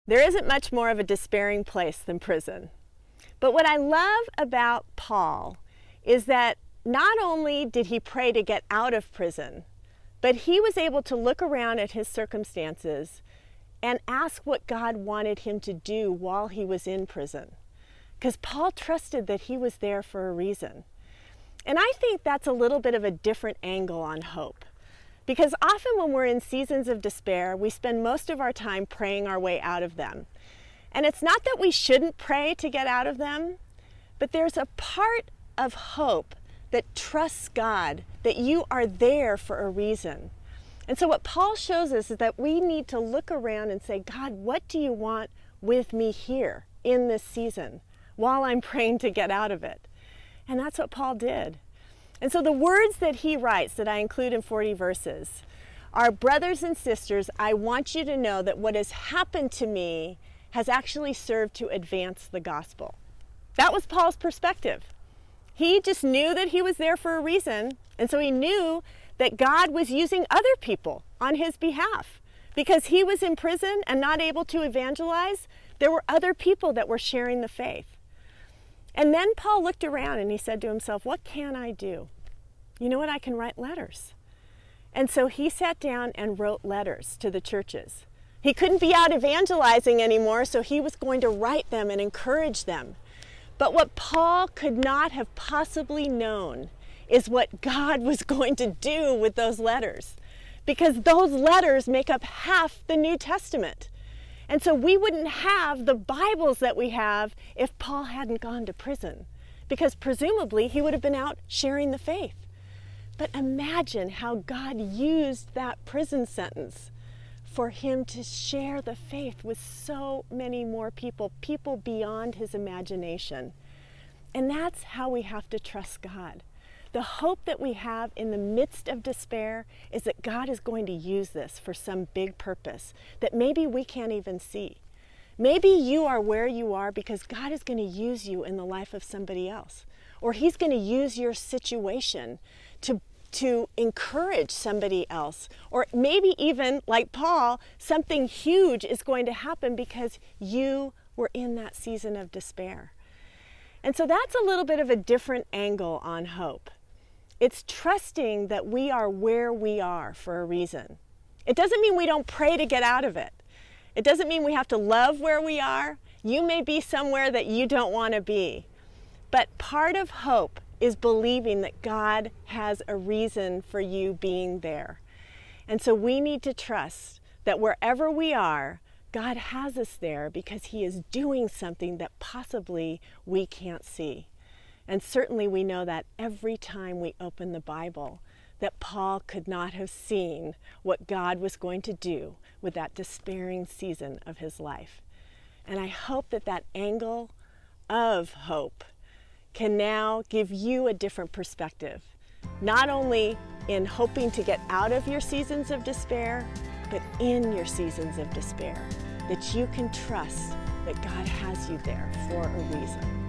There isn't much more of a despairing place than prison. But what I love about Paul is that not only did he pray to get out of prison, but he was able to look around at his circumstances and ask what God wanted him to do while he was in prison. Because Paul trusted that he was there for a reason. And I think that's a little bit of a different angle on hope. Because often when we're in seasons of despair, we spend most of our time praying our way out of them. And it's not that we shouldn't pray to get out of them, but there's a part of hope that trusts God, that you are there for a reason. And so what Paul shows us is that we need to look around and say, God, what do you want with me here in this season while I'm praying to get out of it? And that's what Paul did. And so the words that he writes that I include in 40 verses are, brothers and sisters, I want you to know that what has happened to me has actually served to advance the gospel. That was Paul's perspective. He just knew that he was there for a reason, and so he knew that God was using other people on his behalf. Because he was in prison and not able to evangelize, there were other people that were sharing the faith. And then Paul looked around and he said to himself, what can I do? You know what? I can write letters. And so he sat down and wrote letters to the churches. He couldn't be out evangelizing anymore, so he was going to write them and encourage them. But what Paul could not have possibly known is what God was going to do with those letters. Because those letters make up half the New Testament. And so we wouldn't have the Bibles that we have if Paul hadn't gone to prison, because presumably he would have been out sharing the faith. But imagine how God used that prison sentence for him to share the faith with so many more people, people beyond his imagination. And that's how we have to trust God. The hope that we have in the midst of despair is that God is going to use this for some big purpose that maybe we can't even see. Maybe you are where you are because God is going to use you in the life of somebody else. Or he's going to use your situation to encourage somebody else. Or maybe even, like Paul, something huge is going to happen because you were in that season of despair. And so that's a little bit of a different angle on hope. It's trusting that we are where we are for a reason. It doesn't mean we don't pray to get out of it. It doesn't mean we have to love where we are. You may be somewhere that you don't want to be. But part of hope is believing that God has a reason for you being there. And so we need to trust that wherever we are, God has us there because he is doing something that possibly we can't see. And certainly we know that every time we open the Bible, that Paul could not have seen what God was going to do with that despairing season of his life. And I hope that that angle of hope can now give you a different perspective, not only in hoping to get out of your seasons of despair, but in your seasons of despair, that you can trust that God has you there for a reason.